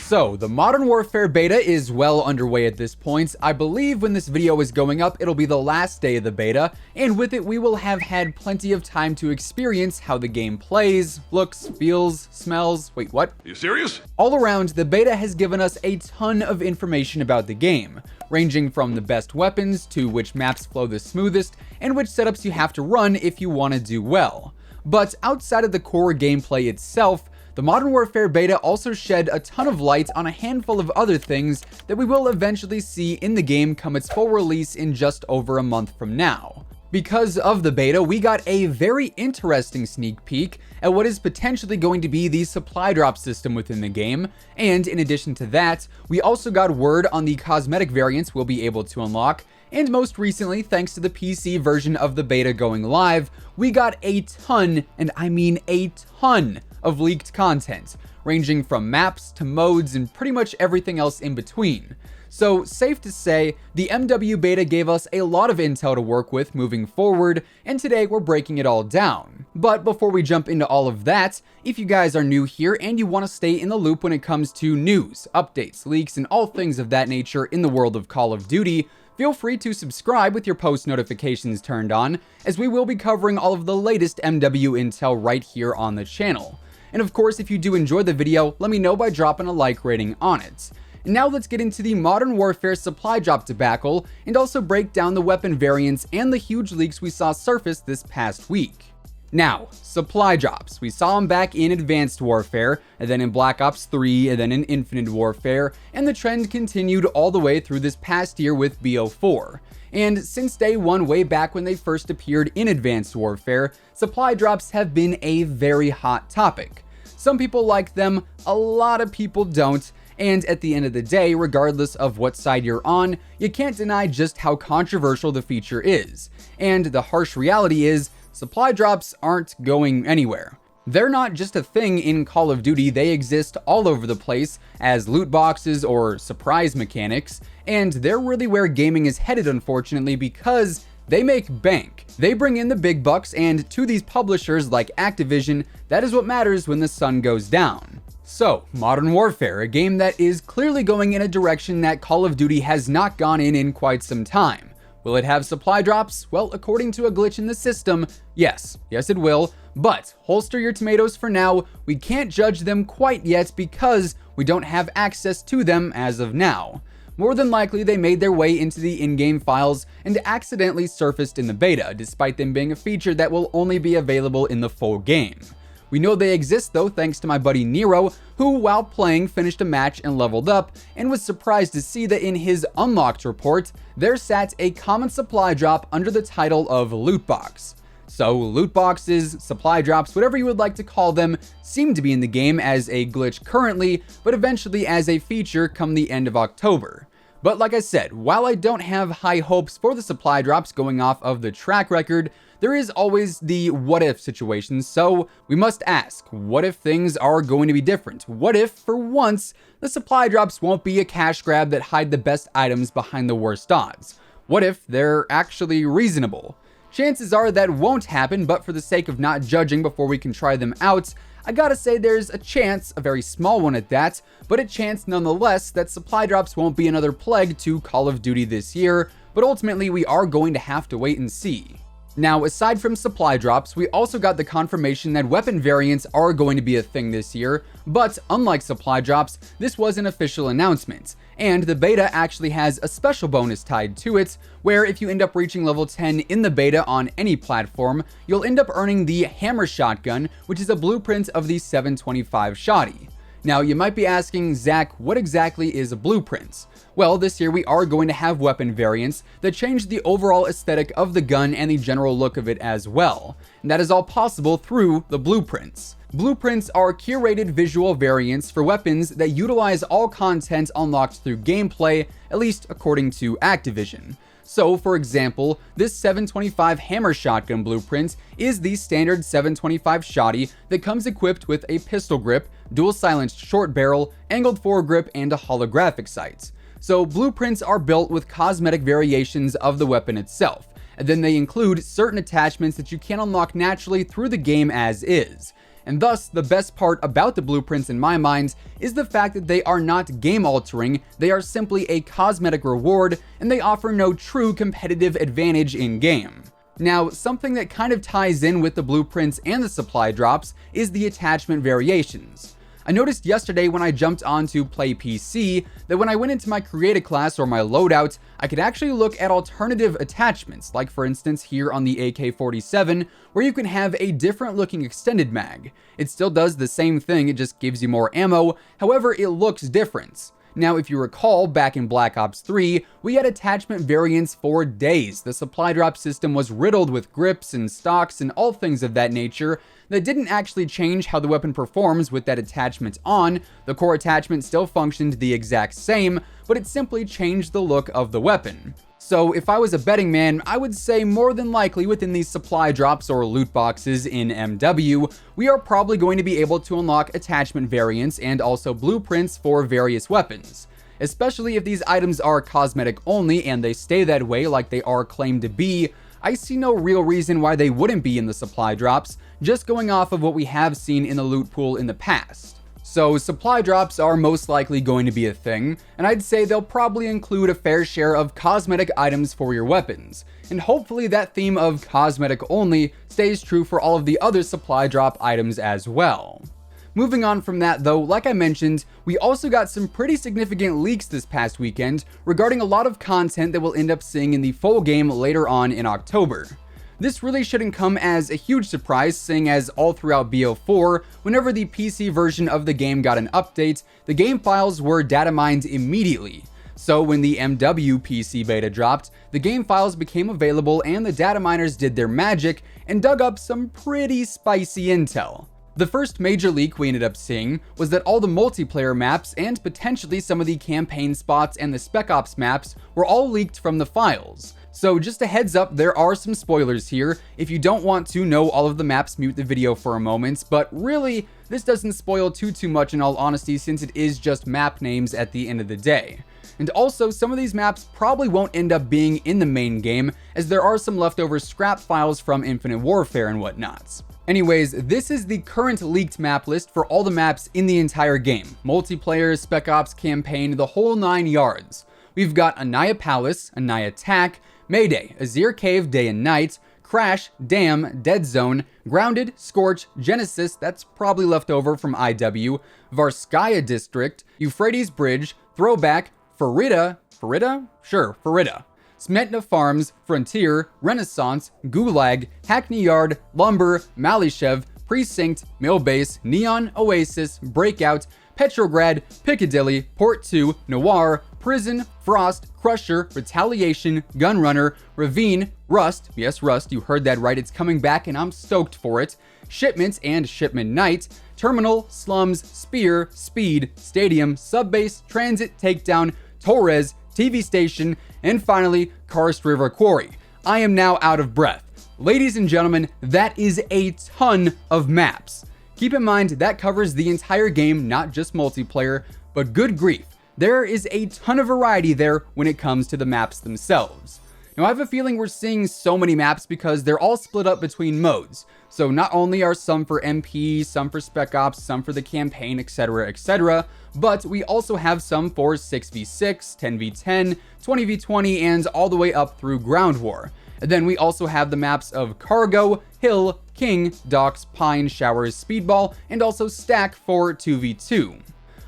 So, the Modern Warfare beta is well underway at this point. I believe when this video is going up, it'll be the last day of the beta, and with it we will have had plenty of time to experience how the game plays, looks, feels, smells. Wait, what? Are you serious? All around, the beta has given us a ton of information about the game, ranging from the best weapons to which maps flow the smoothest and which setups you have to run if you want to do well. But outside of the core gameplay itself, the Modern Warfare beta also shed a ton of light on a handful of other things that we will eventually see in the game come its full release in just over a month from now. Because of the beta, we got a very interesting sneak peek at what is potentially going to be the supply drop system within the game, and in addition to that, we also got word on the cosmetic variants we'll be able to unlock, and most recently, thanks to the PC version of the beta going live, we got a ton, and I mean a ton, of leaked content, ranging from maps to modes and pretty much everything else in between. So, safe to say, the MW beta gave us a lot of intel to work with moving forward, and today we're breaking it all down. But before we jump into all of that, if you guys are new here and you want to stay in the loop when it comes to news, updates, leaks, and all things of that nature in the world of Call of Duty, feel free to subscribe with your post notifications turned on, as we will be covering all of the latest MW intel right here on the channel. And of course, if you do enjoy the video, let me know by dropping a like rating on it. And now let's get into the Modern Warfare supply drop debacle and also break down the weapon variants and the huge leaks we saw surface this past week. Now, supply drops. We saw them back in Advanced Warfare, and then in Black Ops 3, and then in Infinite Warfare, and the trend continued all the way through this past year with BO4. And since day one, way back when they first appeared in Advanced Warfare, supply drops have been a very hot topic. Some people like them, a lot of people don't, and at the end of the day, regardless of what side you're on, you can't deny just how controversial the feature is. And the harsh reality is, supply drops aren't going anywhere. They're not just a thing in Call of Duty, they exist all over the place as loot boxes or surprise mechanics, and they're really where gaming is headed, unfortunately, because they make bank. They bring in the big bucks, and to these publishers like Activision, that is what matters when the sun goes down. So, Modern Warfare, a game that is clearly going in a direction that Call of Duty has not gone in quite some time. Will it have supply drops? Well, according to a glitch in the system, yes it will, but holster your tomatoes for now. We can't judge them quite yet because we don't have access to them as of now. More than likely, they made their way into the in-game files and accidentally surfaced in the beta, despite them being a feature that will only be available in the full game. We know they exist though thanks to my buddy Nero, who while playing finished a match and leveled up, and was surprised to see that in his unlocked report, there sat a common supply drop under the title of loot box. So loot boxes, supply drops, whatever you would like to call them, seem to be in the game as a glitch currently, but eventually as a feature come the end of October. But like I said, while I don't have high hopes for the supply drops going off of the track record, there is always the what if situation, so we must ask, what if things are going to be different? What if, for once, the supply drops won't be a cash grab that hide the best items behind the worst odds? What if they're actually reasonable? Chances are that won't happen, but for the sake of not judging before we can try them out, I gotta say there's a chance, a very small one at that, but a chance nonetheless that supply drops won't be another plague to Call of Duty this year, but ultimately we are going to have to wait and see. Now, aside from supply drops, we also got the confirmation that weapon variants are going to be a thing this year, but unlike supply drops, this was an official announcement, and the beta actually has a special bonus tied to it, where if you end up reaching level 10 in the beta on any platform, you'll end up earning the Hammer Shotgun, which is a blueprint of the 725 Shotty. Now, you might be asking, Zach, what exactly is a blueprint? Well, this year we are going to have weapon variants that change the overall aesthetic of the gun and the general look of it as well. And that is all possible through the blueprints. Blueprints are curated visual variants for weapons that utilize all content unlocked through gameplay, at least according to Activision. So, for example, this 725 Hammer Shotgun blueprint is the standard 725 Shotty that comes equipped with a pistol grip, dual silenced short barrel, angled foregrip, and a holographic sight. So blueprints are built with cosmetic variations of the weapon itself, and then they include certain attachments that you can unlock naturally through the game as is. And thus, the best part about the blueprints in my mind is the fact that they are not game altering, they are simply a cosmetic reward, and they offer no true competitive advantage in game. Now, something that kind of ties in with the blueprints and the supply drops is the attachment variations. I noticed yesterday when I jumped on to play PC that when I went into my creative class or my loadout, I could actually look at alternative attachments, like for instance here on the AK-47, where you can have a different looking extended mag. It still does the same thing, it just gives you more ammo, however it looks different. Now, if you recall, back in Black Ops 3, we had attachment variants for days. The supply drop system was riddled with grips and stocks and all things of that nature that didn't actually change how the weapon performs with that attachment on. The core attachment still functioned the exact same, but it simply changed the look of the weapon. So if I was a betting man, I would say more than likely within these supply drops or loot boxes in MW, we are probably going to be able to unlock attachment variants and also blueprints for various weapons. Especially if these items are cosmetic only and they stay that way like they are claimed to be, I see no real reason why they wouldn't be in the supply drops, just going off of what we have seen in the loot pool in the past. So supply drops are most likely going to be a thing, and I'd say they'll probably include a fair share of cosmetic items for your weapons, and hopefully that theme of cosmetic only stays true for all of the other supply drop items as well. Moving on from that though, like I mentioned, we also got some pretty significant leaks this past weekend regarding a lot of content that we'll end up seeing in the full game later on in October. This really shouldn't come as a huge surprise, seeing as all throughout BO4, whenever the PC version of the game got an update, the game files were data mined immediately. So when the MW PC beta dropped, the game files became available and the data miners did their magic and dug up some pretty spicy intel. The first major leak we ended up seeing was that all the multiplayer maps and potentially some of the campaign spots and the Spec Ops maps were all leaked from the files. So just a heads up, there are some spoilers here. If you don't want to know all of the maps, mute the video for a moment, but really, this doesn't spoil too much in all honesty since it is just map names at the end of the day. And also, some of these maps probably won't end up being in the main game, as there are some leftover scrap files from Infinite Warfare and whatnot. Anyways, this is the current leaked map list for all the maps in the entire game. Multiplayer, Spec Ops, campaign, the whole 9 yards. We've got Anaya Palace, Anaya Attack, Mayday, Azir Cave Day and Night, Crash, Dam, Dead Zone, Grounded, Scorch, Genesis, that's probably left over from IW, Varskaya District, Euphrates Bridge, Throwback, Farida, Smetna Farms, Frontier, Renaissance, Gulag, Hackney Yard, Lumber, Malishev, Precinct, Millbase, Neon, Oasis, Breakout, Petrograd, Piccadilly, Port 2, Noir, Prison, Frost, Crusher, Retaliation, Gunrunner, Ravine, Rust, yes Rust, you heard that right, it's coming back and I'm stoked for it, Shipment and Shipment Night, Terminal, Slums, Spear, Speed, Stadium, Subbase, Transit, Takedown, Torres, TV Station, and finally, Karst River Quarry. I am now out of breath. Ladies and gentlemen, that is a ton of maps. Keep in mind, that covers the entire game, not just multiplayer, but good grief, there is a ton of variety there when it comes to the maps themselves. Now, I have a feeling we're seeing so many maps because they're all split up between modes. So not only are some for MP, some for Spec Ops, some for the campaign, etc., but we also have some for 6v6, 10v10, 20v20, and all the way up through Ground War. And then we also have the maps of Cargo, Hill, King, Docks, Pine, Showers, Speedball, and also Stack for 2v2.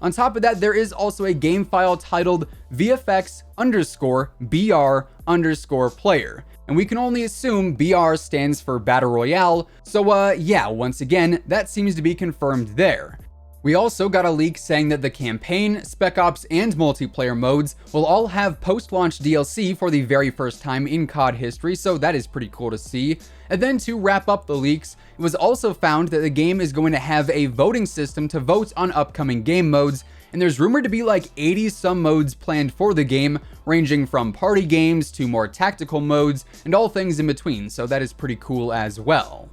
On top of that, there is also a game file titled VFX_BR_player. And we can only assume BR stands for Battle Royale, so yeah, once again, that seems to be confirmed there. We also got a leak saying that the campaign, Spec Ops, and multiplayer modes will all have post-launch DLC for the very first time in COD history, so that is pretty cool to see. And then to wrap up the leaks, it was also found that the game is going to have a voting system to vote on upcoming game modes, and there's rumored to be like 80 some modes planned for the game, ranging from party games to more tactical modes and all things in between, so that is pretty cool as well.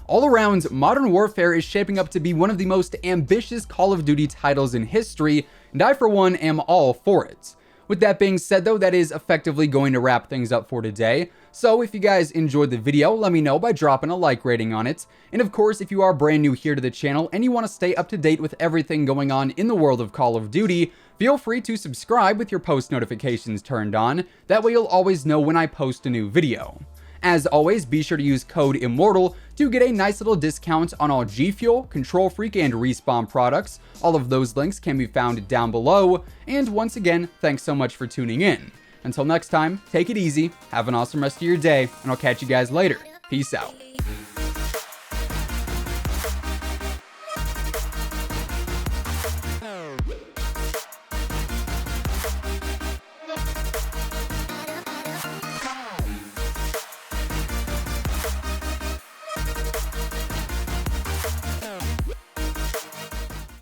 All around, Modern Warfare is shaping up to be one of the most ambitious Call of Duty titles in history, and I for one am all for it. With that being said though, that is effectively going to wrap things up for today. So if you guys enjoyed the video, let me know by dropping a like rating on it. And of course, if you are brand new here to the channel and you want to stay up to date with everything going on in the world of Call of Duty, feel free to subscribe with your post notifications turned on. That way you'll always know when I post a new video. As always, be sure to use code IMMORTAL to get a nice little discount on all G Fuel, Control Freak, and Respawn products. All of those links can be found down below. And once again, thanks so much for tuning in. Until next time, take it easy, have an awesome rest of your day, and I'll catch you guys later. Peace out.